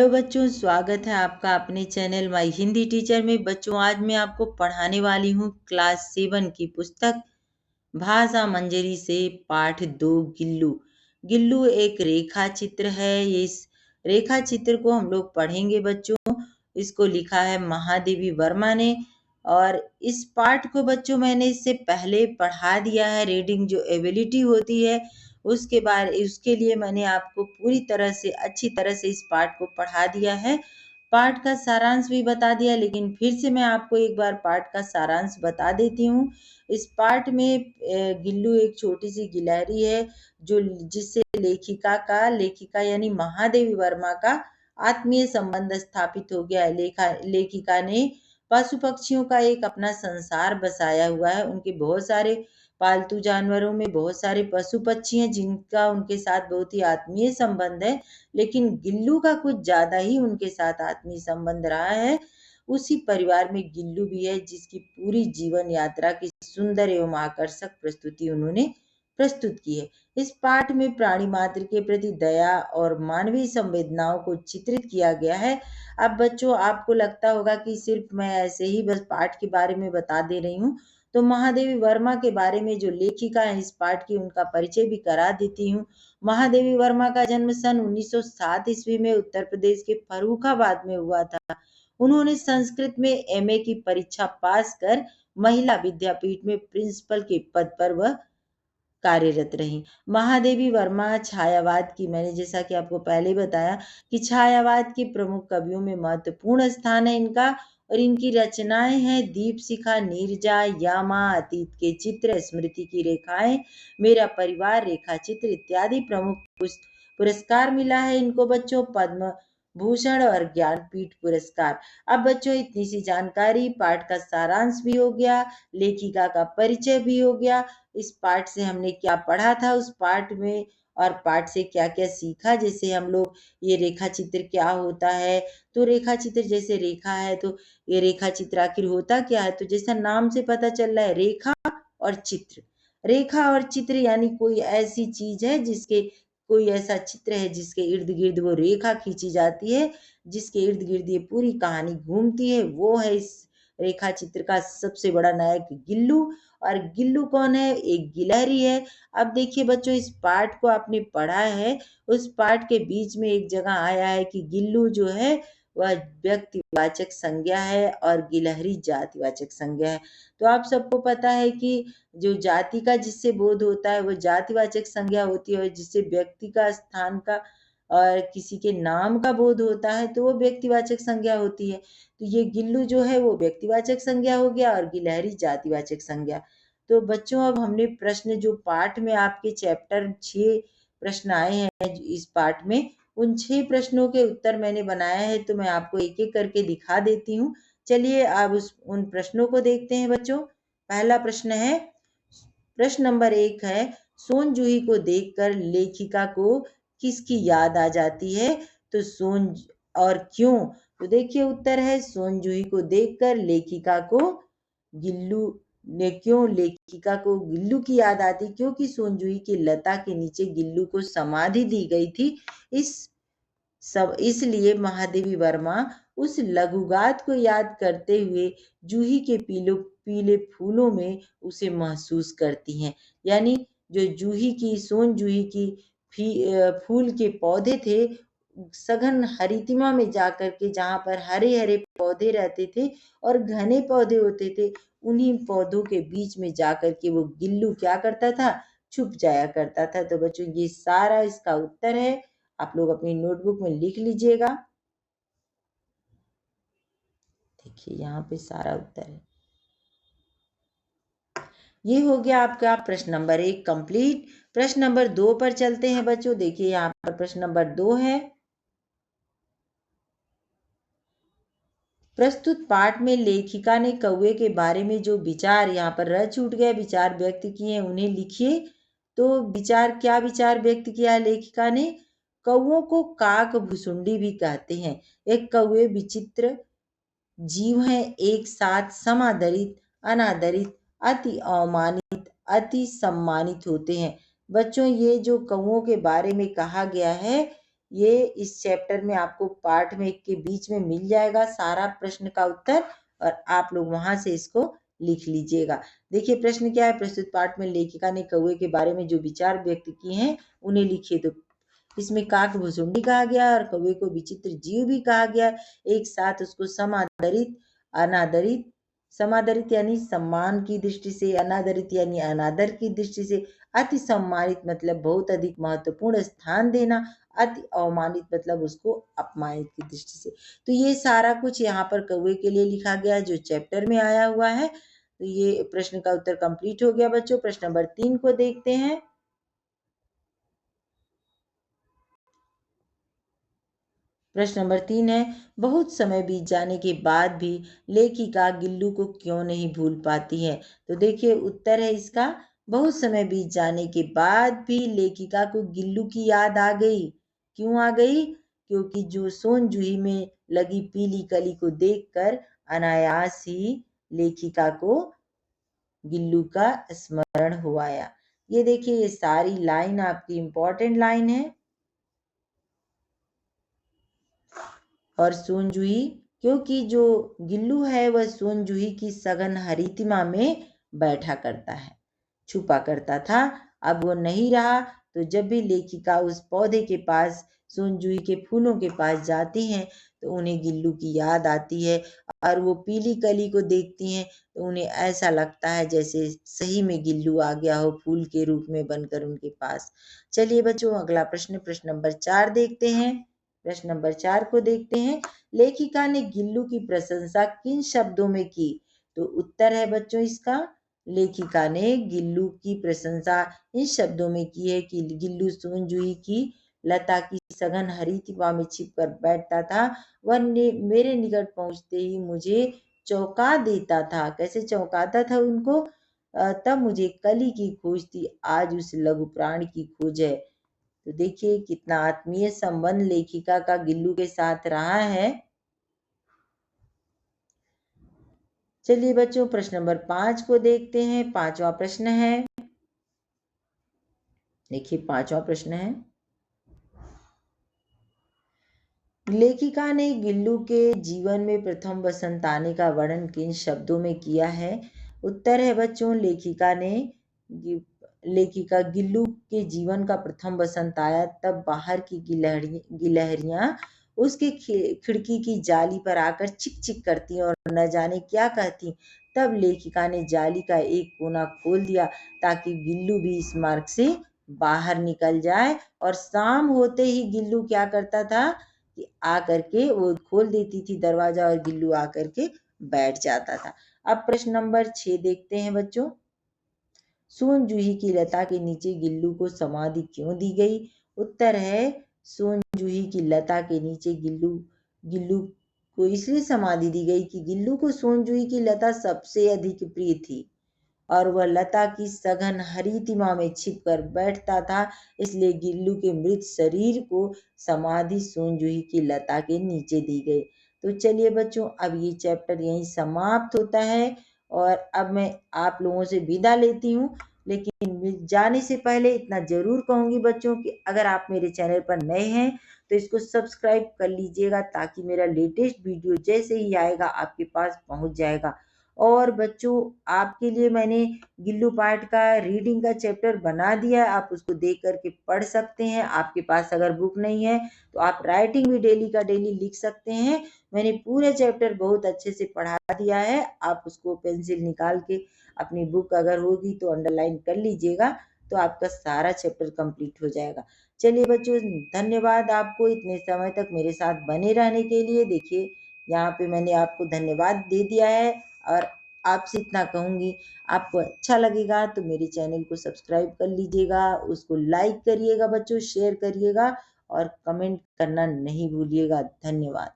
Hello बच्चों, स्वागत है आपका अपने चैनल माय हिंदी टीचर में। बच्चों, आज मैं आपको पढ़ाने वाली हूँ क्लास 7 की पुस्तक भाषा मंजरी से पाठ 2 गिल्लू। गिल्लू एक रेखा चित्र है। इस रेखा चित्र को हम लोग पढ़ेंगे बच्चों। इसको लिखा है महादेवी वर्मा ने। और इस पाठ को बच्चों मैंने इससे पहले पढ़ा दिया है। रीडिंग जो एबिलिटी होती है उसके लिए मैंने आपको पूरी तरह से अच्छी तरह से इस पाठ को पढ़ा दिया है। पाठ का सारांश भी बता दिया, लेकिन फिर से मैं आपको एक बार पाठ का सारांश बता देती हूँ। इस पाठ में गिल्लू एक छोटी सी गिलहरी है जो जिससे लेखिका यानी महादेवी वर्मा का आत्मीय संबंध स्थापित हो गया है। लेखिका ने पशु पक्षियों का एक अपना संसार बसाया हुआ है। उनके बहुत सारे पालतू जानवरों में बहुत सारे पशु पक्षी हैं जिनका उनके साथ बहुत ही आत्मीय संबंध है, लेकिन गिल्लू का कुछ ज्यादा ही उनके साथ आत्मीय संबंध रहा है। उसी परिवार में गिल्लू भी है जिसकी पूरी जीवन यात्रा की सुंदर एवं आकर्षक प्रस्तुति उन्होंने प्रस्तुत की है। इस पाठ में प्राणी मात्र के प्रति दया और मानवीय संवेदनाओं को चित्रित किया गया है। अब बच्चों, आपको लगता होगा कि सिर्फ मैं ऐसे ही बस पाठ के बारे में बता दे रही हूँ, तो महादेवी वर्मा के बारे में जो लेखिका है इस पाठ की उनका परिचय भी करा देती हूँ। महादेवी वर्मा का जन्म सन 1907 ईस्वी में उत्तर प्रदेश के फर्रुखाबाद में हुआ था। उन्होंने संस्कृत में एमए की परीक्षा पास कर महिला विद्यापीठ में प्रिंसिपल के पद पर वह कार्यरत रही। महादेवी वर्मा छायावाद की, मैंने जैसा कि आपको पहले बताया कि छायावाद के प्रमुख कवियों में महत्वपूर्ण स्थान है इनका। और इनकी रचनाएं हैं दीप शिखा, नीरजा, यामा, अतीत के चित्र, स्मृति की रेखाएं, मेरा परिवार, रेखा चित्र इत्यादि। प्रमुख पुरस्कार मिला है इनको बच्चों पद्म भूषण और ज्ञानपीठ पुरस्कार। अब बच्चों, इतनी सी जानकारी, पाठ का सारांश भी हो गया, लेखिका का परिचय भी हो गया। इस पाठ से हमने क्या पढ़ा था उस पाठ में, और पाठ से क्या क्या सीखा। जैसे हम लोग ये रेखा चित्र क्या होता है, तो रेखा चित्र जैसे रेखा है तो ये रेखा चित्र आखिर होता क्या है, तो जैसा नाम से पता चल रहा है रेखा और चित्र। रेखा और चित्र यानी कोई ऐसी चीज है जिसके कोई ऐसा चित्र है जिसके इर्द गिर्द वो रेखा खींची जाती है, जिसके इर्द गिर्द ये पूरी कहानी घूमती है, वो है इस रेखा चित्र का सबसे बड़ा नायक गिल्लू। और गिल्लू कौन है? एक गिलहरी है। अब देखिए बच्चों, इस पाठ को आपने पढ़ा है, उस पाठ के बीच में एक जगह आया है कि गिल्लू जो है वह व्यक्तिवाचक संज्ञा है और गिलहरी जातिवाचक संज्ञा है। तो आप सबको पता है कि जो जाति का जिससे बोध होता है वो जातिवाचक संज्ञा होती है, और जिससे व्यक्ति का, स्थान का और किसी के नाम का बोध होता है तो वो व्यक्तिवाचक संज्ञा होती है। तो ये गिल्लू जो है वो व्यक्तिवाचक संज्ञा हो गया और गिलहरी जातिवाचक संज्ञा। तो बच्चों, अब हमने प्रश्न जो पाठ में आपके चैप्टर 6 प्रश्न आए हैं इस पाठ में, उन 6 प्रश्नों के उत्तर मैंने बनाया है, तो मैं आपको एक एक करके दिखा देती हूँ। चलिए अब उन प्रश्नों को देखते हैं बच्चों। पहला प्रश्न है, प्रश्न नंबर 1 है, सोन जूही को देखकर लेखिका को किसकी याद आ जाती है? तो सोन और क्यों? तो देखिए उत्तर है, सोन जूही को देखकर लेखिका को गिल्लू ने क्यों लेखिका को गिल्लू की याद आती, क्योंकि सोन जूही की लता के नीचे गिल्लू को समाधि दी गई थी। इस सब इसलिए महादेवी वर्मा उस लघुगात को याद करते हुए जूही के पीले फूलों में उसे महसूस करती हैं। यानी जो सोन जूही की फूल के पौधे थे, सघन हरितिमा में जाकर के जहाँ पर हरे हरे पौधे रहते थे और घने पौधे होते थे, उन्हीं पौधों के बीच में जाकर के वो गिल्लू क्या करता था? छुप जाया करता था। तो बच्चों, ये सारा इसका उत्तर है। आप लोग अपनी नोटबुक में लिख लीजिएगा। देखिए यहाँ पे सारा उत्तर है। ये हो गया आपका प्रश्न नंबर 1 कंप्लीट। प्रश्न नंबर 2 पर चलते हैं बच्चों। देखिए यहाँ पर प्रश्न नंबर 2 है, प्रस्तुत पाठ में लेखिका ने कौवे के बारे में जो विचार, यहाँ पर रह छूट गए, विचार व्यक्त किए हैं उन्हें लिखिए। तो क्या विचार व्यक्त किया है लेखिका ने? कौवों को काक भुसुंडी भी कहते हैं। एक कौवे विचित्र जीव हैं, एक साथ समादरित, अनादरित, अति अवमानित, अति सम्मानित होते हैं। बच्चों, ये जो कौवों के बारे में कहा गया है, ये इस चैप्टर में आपको पाठ में के बीच में मिल जाएगा सारा प्रश्न का उत्तर, और आप लोग वहां से इसको लिख लीजिएगा। देखिए प्रश्न क्या है, प्रस्तुत पाठ में लेखिका ने कौवे के बारे में जो विचार व्यक्त किए हैं उन्हें लिखिए। तो इसमें काक भुसुंडी कहा गया और कौवे को विचित्र जीव भी कहा गया। एक साथ उसको समादरित, अनादरित, समादरित यानी सम्मान की दृष्टि से, अनादरित यानी अनादर की दृष्टि से, अति सम्मानित मतलब बहुत अधिक महत्वपूर्ण स्थान देना, अति अवमानित मतलब उसको अपमानित की दृष्टि से। तो ये सारा कुछ यहाँ पर कौवे के लिए लिखा गया जो चैप्टर में आया हुआ है। तो ये प्रश्न का उत्तर कंप्लीट हो गया बच्चों। प्रश्न नंबर 3 को देखते हैं। प्रश्न नंबर 3 है, बहुत समय बीत जाने के बाद भी लेखिका गिल्लू को क्यों नहीं भूल पाती है। तो देखिए उत्तर है इसका, बहुत समय बीत जाने के बाद भी लेखिका को गिल्लू की याद आ गई। क्यों आ गई? क्योंकि जो सोन जूही में लगी पीली कली को देखकर अनायास ही लेखिका को गिल्लू का स्मरण हो आया। ये देखिए ये सारी लाइन आपकी इंपॉर्टेंट लाइन है। और सोनजूही, क्योंकि जो गिल्लू है वह सोनजूही की सघन हरितिमा में बैठा करता है, छुपा करता था। अब वो नहीं रहा, तो जब भी लेखिका उस पौधे के पास, सोनजूही के फूलों के पास जाती हैं तो उन्हें गिल्लू की याद आती है, और वो पीली कली को देखती हैं तो उन्हें ऐसा लगता है जैसे सही में गिल्लू आ गया हो फूल के रूप में बनकर उनके पास। चलिए बच्चों अगला प्रश्न, प्रश्न नंबर 4 देखते हैं। प्रश्न नंबर 4 को देखते हैं, लेखिका ने गिल्लू की प्रशंसा किन शब्दों में की। तो उत्तर है बच्चों इसका, लेखिका ने गिल्लू की प्रशंसा इन शब्दों में की है कि गिल्लू सोनजूही की लता की सघन हरितिमा में छिपकर बैठता था। वह मेरे निकट पहुंचते ही मुझे चौंका देता था। कैसे चौंकाता था उनको? तब मुझे कली की खोज थी, आज उस लघु प्राणी की खोज है। तो देखिए कितना आत्मीय संबंध लेखिका का गिल्लू के साथ रहा है। चलिए बच्चों प्रश्न नंबर 5 को देखते हैं। पांचवा प्रश्न है, देखिए पांचवा प्रश्न है, लेखिका ने गिल्लू के जीवन में प्रथम बसंत आने का वर्णन किन शब्दों में किया है। उत्तर है बच्चों, लेखिका गिल्लू के जीवन का प्रथम बसंत आया तब बाहर की गिलहरियां उसके खिड़की की जाली पर आकर चिक चिक करती और न जाने क्या कहती। तब लेखिका ने जाली का एक कोना खोल दिया ताकि गिल्लू भी इस मार्ग से बाहर निकल जाए। और शाम होते ही गिल्लू क्या करता था कि आकर के वो खोल देती थी दरवाजा और गिल्लू आकर के बैठ जाता था। अब प्रश्न नंबर 6 देखते हैं बच्चों, सोन जूही की लता के नीचे गिल्लू को समाधि क्यों दी गई। उत्तर है, सोन जूही की लता के नीचे गिल्लू को इसलिए समाधि दी गई कि गिल्लू को सोन जूही की लता सबसे अधिक प्रिय थी और वह लता की सघन हरितिमा में छिपकर बैठता था। इसलिए गिल्लू के मृत शरीर को समाधि सोन जूही की लता के नीचे दी गई। तो चलिए बच्चों अब ये चैप्टर यहीं समाप्त होता है और अब मैं आप लोगों से विदा लेती हूँ। लेकिन जाने से पहले इतना जरूर कहूंगी बच्चों कि अगर आप मेरे चैनल पर नए हैं तो इसको सब्सक्राइब कर लीजिएगा ताकि मेरा लेटेस्ट वीडियो जैसे ही आएगा आपके पास पहुंच जाएगा। और बच्चों आपके लिए मैंने गिल्लू पाठ का रीडिंग का चैप्टर बना दिया है, आप उसको देख करके पढ़ सकते हैं। आपके पास अगर बुक नहीं है तो आप राइटिंग भी डेली का डेली लिख सकते हैं। मैंने पूरे चैप्टर बहुत अच्छे से पढ़ा दिया है, आप उसको पेंसिल निकाल के अपनी बुक अगर होगी तो अंडरलाइन कर लीजिएगा, तो आपका सारा चैप्टर कंप्लीट हो जाएगा। चलिए बच्चों धन्यवाद आपको इतने समय तक मेरे साथ बने रहने के लिए। देखिए यहाँ पे मैंने आपको धन्यवाद दे दिया है और आपसे इतना कहूँगी, आपको अच्छा लगेगा तो मेरे चैनल को सब्सक्राइब कर लीजिएगा, उसको लाइक करिएगा बच्चों, शेयर करिएगा और कमेंट करना नहीं भूलिएगा। धन्यवाद।